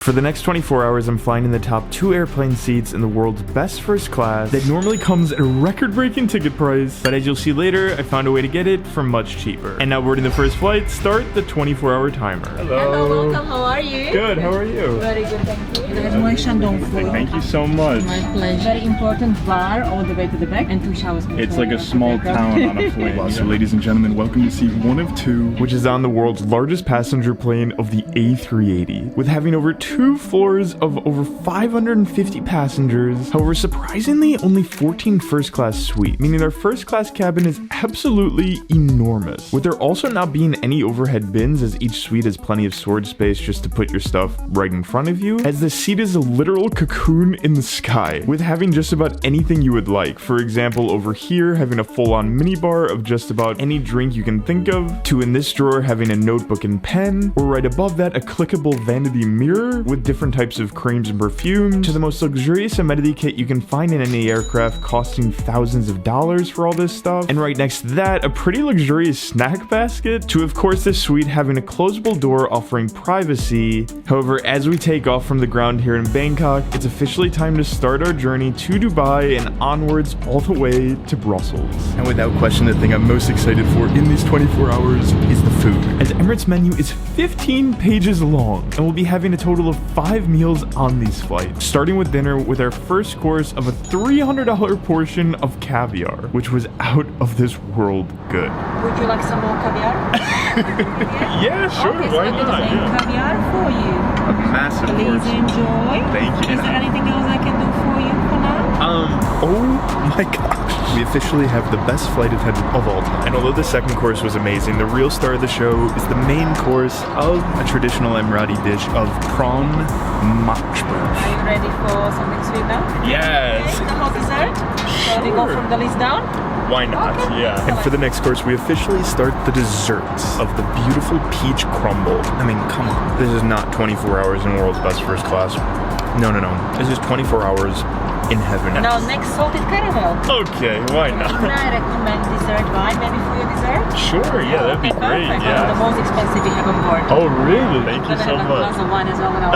For the next 24 hours, I'm flying in the top 2 airplane seats in the world's best first class that normally comes at a record-breaking ticket price, but as you'll see later, I found a way to get it for much cheaper. And now boarding the first flight, start the 24-hour timer. Hello, welcome, how are you? Good, how are you? Very good, thank you. There is more Shandong food. Thank you so much. My pleasure. Very important bar all the way to the back and 2 showers. It's like a small town on a plane. So ladies and gentlemen, welcome to seat 1 of 2. Which is on the world's largest passenger plane of the A380, with having over 2 floors of over 550 passengers. However, surprisingly, only 14 first class suites, meaning our first class cabin is absolutely enormous, with there also not being any overhead bins, as each suite has plenty of storage space just to put your stuff right in front of you, as the seat is a literal cocoon in the sky, with having just about anything you would like. For example, over here having a full-on minibar of just about any drink you can think of, to in this drawer having a notebook and pen, or right above that a clickable vanity mirror with different types of creams and perfume, to the most luxurious amenity kit you can find in any aircraft, costing thousands of dollars for all this stuff, and right next to that a pretty luxurious snack basket, to of course this suite having a closable door offering privacy. However, as we take off from the ground here in Bangkok, it's officially time to start our journey to Dubai and onwards all the way to Brussels. And without question, the thing I'm most excited for in these 24 hours is the food, as Emirates' menu is 15 pages long, and we'll be having a total of 5 meals on these flights, starting with dinner with our first course of a $300 portion of caviar, which was out of this world good. Would you like some more caviar? Yeah, sure, okay, why so not? Yeah. Caviar for you. A massive Please portion. enjoy. Thank you. Is there anything else I can do for you for now? Oh my gosh. We officially have the best flight attendant of all time. And although the second course was amazing, the real star of the show is the main course of a traditional Emirati dish of prawn machbar. Are you ready for something sweet now? Yes. Okay, the hot dessert. So we go Sure. from the list down. Why not? Okay. Yeah. And for the next course, we officially start the desserts of the beautiful peach crumble. I mean, come on. This is not 24 hours in world's best first class. No. This is 24 hours in heaven. Now next, salted caramel. Okay, why not? I recommend dessert wine maybe for your dessert. Sure, yeah, that'd be Okay, great. perfect. Yeah. The most expensive we have on board. Oh, really? Thank you so We're gonna have a glass much. of wine as well now.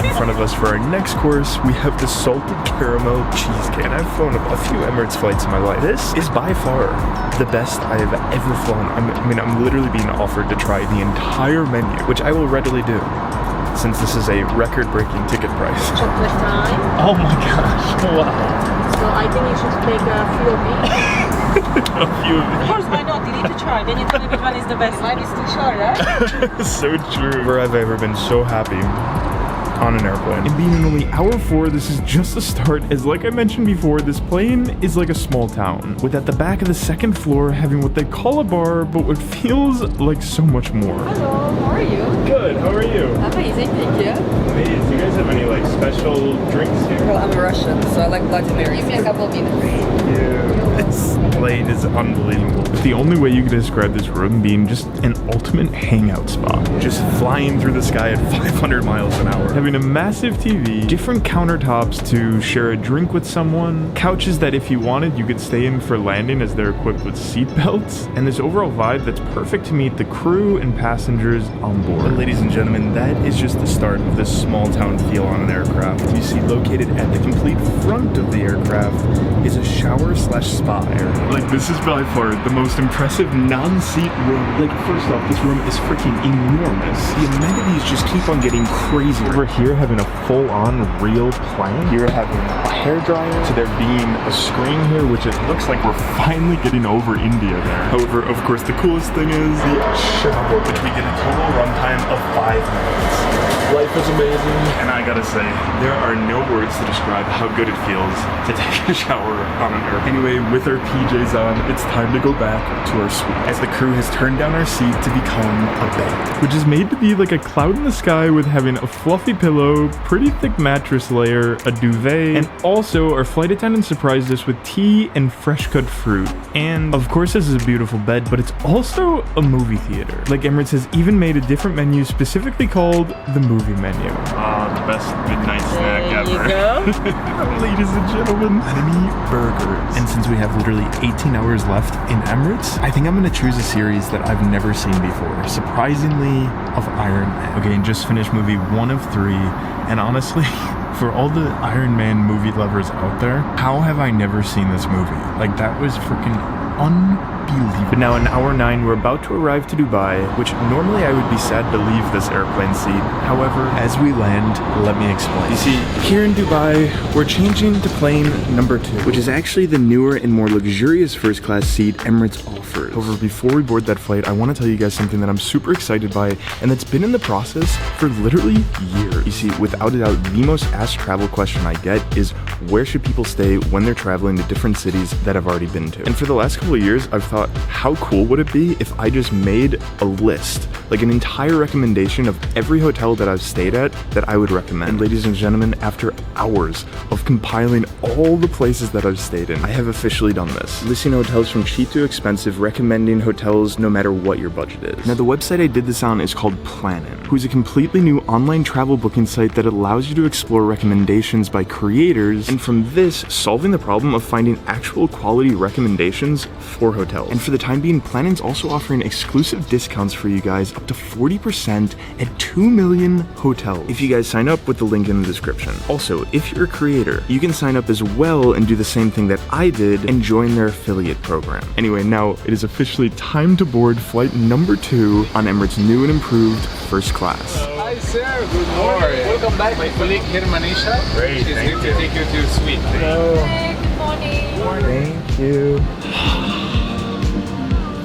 In front of us for our next course, we have the salted caramel cheesecake. And I've flown a few Emirates flights in my life. This is by far the best I have ever flown. I'm literally being offered to try the entire menu, which I will readily do, since this is a record-breaking ticket price. Chocolate time. Oh my gosh, wow. So I think you should take a few of these. A few of Of course, why not? You need to try. Then you tell me which one is the best. Life is too short, right? these. So true. Never have I ever been so happy on an airplane. And being in only hour 4, this is just the start, as like I mentioned before, this plane is like a small town, with at the back of the second floor having what they call a bar, but what feels like so much more. Hello, how are you? Good, how are you? Amazing, thank you. Amazing. Do you guys have any like special drinks here? Well, I'm a Russian, so I like Bloody Marys. Give me a couple of minutes. This plane is unbelievable. But the only way you could describe this room being just an ultimate hangout spot. Just flying through the sky at 500 miles an hour. Having a massive TV, different countertops to share a drink with someone, couches that if you wanted you could stay in for landing as they're equipped with seat belts, and this overall vibe that's perfect to meet the crew and passengers on board. But ladies and gentlemen, that is just the start of this small town feel on an aircraft. You see, located at the complete front of the aircraft is a shower/spa area. Like, this is by far the most impressive non-seat room. Like, first off, this room is freaking enormous. The amenities just keep on getting crazier. We're here having a full-on real plane. Here having a hairdryer, to there being a screen here, which it looks like we're finally getting over India there. However, of course, the coolest thing is the shower, which we get a total runtime of 5 minutes. Life is amazing, and I gotta say, there are no words to describe how good it feels to take a shower on an airplane. Anyway, with our PJs on, it's time to go back to our suite, as the crew has turned down our seat to become a bed, which is made to be like a cloud in the sky with having a fluffy pillow, pretty thick mattress layer, a duvet, and also our flight attendant surprised us with tea and fresh cut fruit. And of course this is a beautiful bed, but it's also a movie theater. Like, Emirates has even made a different menu specifically called the movie menu. The best midnight snack There ever. you go. Ladies and gentlemen, mini burgers. And since we have literally 18 hours left in Emirates, I think I'm gonna choose a series that I've never seen before, surprisingly, of Iron Man. Okay, and just finished movie 1 of 3, and honestly, for all the Iron Man movie lovers out there, how have I never seen this movie? Like, that was freaking unbelievable. But now in hour 9, we're about to arrive to Dubai, which normally I would be sad to leave this airplane seat. However, as we land, let me explain. You see, here in Dubai, we're changing to plane number 2, which is actually the newer and more luxurious first class seat Emirates offers. However, before we board that flight, I want to tell you guys something that I'm super excited by, and that's been in the process for literally years. You see, without a doubt, the most asked travel question I get is, where should people stay when they're traveling to different cities that I've already been to? And for the last couple of years, I've thought, how cool would it be if I just made a list, like an entire recommendation of every hotel that I've stayed at that I would recommend. And ladies and gentlemen, after hours of compiling all the places that I've stayed in, I have officially done this. Listing hotels from cheap to expensive, recommending hotels no matter what your budget is. Now, the website I did this on is called Planin, who's a completely new online travel booking site that allows you to explore recommendations by creators, and from this, solving the problem of finding actual quality recommendations for hotels. And for the time being, Planin's also offering exclusive discounts for you guys up to 40% at 2 million hotels if you guys sign up with the link in the description. Also, if you're a creator, you can sign up as well and do the same thing that I did and join their affiliate program. Anyway, now it is officially time to board flight number 2 on Emirates' new and improved first class. Hi sir, good morning. Welcome back. My colleague here, Manisha. Great, She's thank going you. to take you to suite. Good morning. Thank you.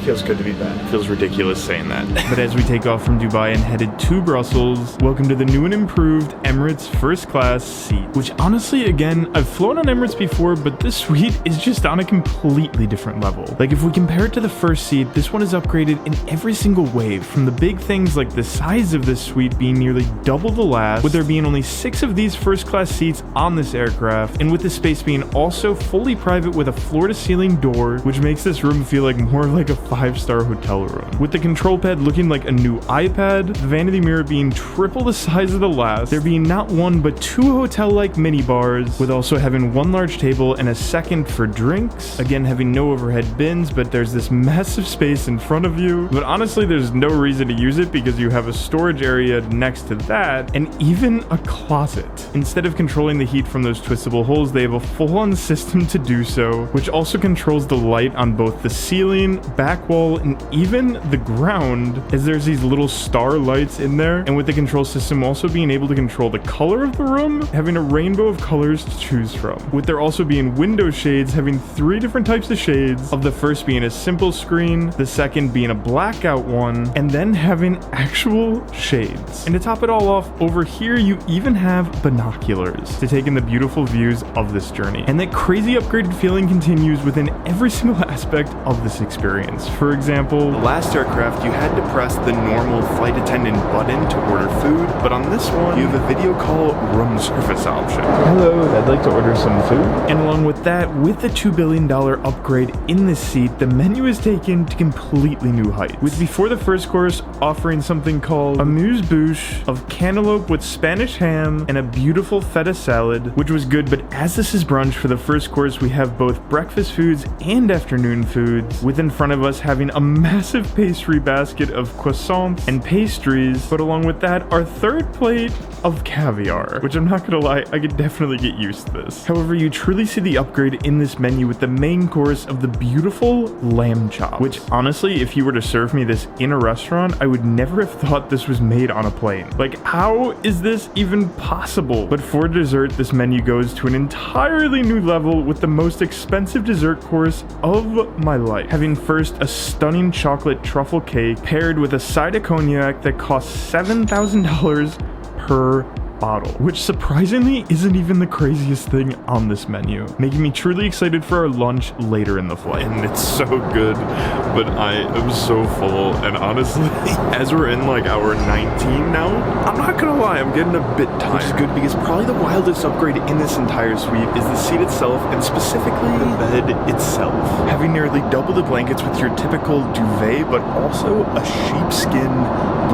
Feels good to be back. Feels ridiculous saying that. But as we take off from Dubai and headed to Brussels, welcome to the new and improved Emirates first class seat. Which honestly, again, I've flown on Emirates before, but this suite is just on a completely different level. Like, if we compare it to the first seat, this one is upgraded in every single way, from the big things like the size of this suite being nearly double the last, with there being only 6 of these first class seats on this aircraft, and with the space being also fully private with a floor to ceiling door, which makes this room feel like more like a 5-star hotel room. With the control pad looking like a new iPad, the vanity mirror being triple the size of the last, there being not 1 but 2 hotel-like mini bars, with also having 1 large table and a second for drinks. Again, having no overhead bins, but there's this massive space in front of you. But honestly, there's no reason to use it because you have a storage area next to that, and even a closet. Instead of controlling the heat from those twistable holes, they have a full-on system to do so, which also controls the light on both the ceiling, back wall, and even the ground, as there's these little star lights in there. And with the control system also being able to control the color of the room, having a rainbow of colors to choose from. With there also being window shades, having 3 different types of shades, of the first being a simple screen, the second being a blackout one, and then having actual shades. And to top it all off, over here you even have binoculars to take in the beautiful views of this journey. And that crazy upgraded feeling continues within every single aspect of this experience. For example, the last aircraft you had to press the normal flight attendant button to order food, but on this one you have a video call room service option. Hello, I'd like to order some food. And along with that, with the $2 billion upgrade in this seat, the menu is taken to completely new heights, with before the first course offering something called amuse-bouche of cantaloupe with Spanish ham and a beautiful feta salad, which was good. But as this is brunch, for the first course we have both breakfast foods and afternoon foods, with in front of us having a massive pastry basket of croissants and pastries. But along with that, our third plate of caviar, which I'm not gonna lie, I could definitely get used to this. However, you truly see the upgrade in this menu with the main course of the beautiful lamb chop, which honestly, if you were to serve me this in a restaurant, I would never have thought this was made on a plane. Like, how is this even possible? But for dessert, this menu goes to an entirely new level with the most expensive dessert course of my life. Having first a stunning chocolate truffle cake paired with a side of cognac that costs $7,000 per bottle, which surprisingly isn't even the craziest thing on this menu, making me truly excited for our lunch later in the flight. And it's so good, but I am so full, and honestly, As we're in like hour 19 now, I'm not gonna lie, I'm getting a bit tired. Which is good because probably the wildest upgrade in this entire suite is the seat itself, and specifically the bed itself. Having nearly double the blankets with your typical duvet, but also a sheepskin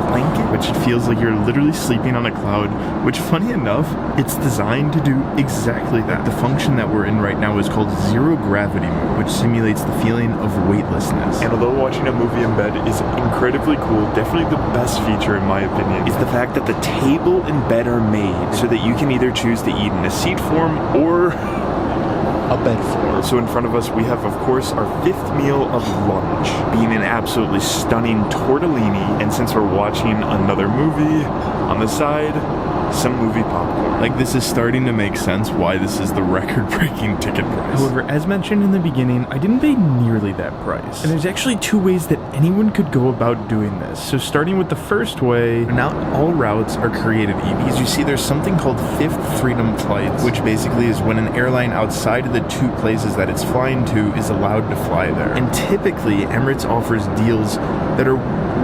blanket, which feels like you're literally sleeping on a cloud, which funny enough, it's designed to do exactly that. The function that we're in right now is called zero gravity mode, which simulates the feeling of weightlessness. And although watching a movie in bed is incredibly cool, definitely the best feature in my opinion is the fact that the table and bed are made so that you can either choose to eat in a seat form or a bed form. So in front of us we have, of course, our 5th meal of lunch, being an absolutely stunning tortellini, and since we're watching another movie on the side, some movie popcorn. Like, this is starting to make sense why this is the record-breaking ticket price. However, as mentioned in the beginning, I didn't pay nearly that price. And there's actually 2 ways that anyone could go about doing this. So starting with the first way, not all routes are created equal. Because you see, there's something called Fifth Freedom flights, which basically is when an airline outside of the 2 places that it's flying to is allowed to fly there. And typically, Emirates offers deals that are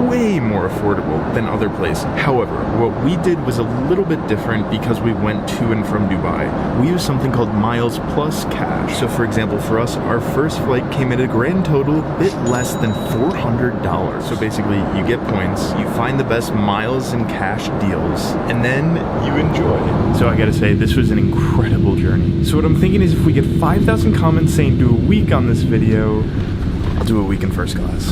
way more affordable than other places. However, what we did was a little bit different because we went to and from Dubai. We used something called miles plus cash. So for example, for us, our first flight came at a grand total a bit less than $400. So basically, you get points, you find the best miles and cash deals, and then you enjoy. So I gotta say, this was an incredible journey. So what I'm thinking is if we get 5,000 comments saying do a week on this video, I'll do a week in first class.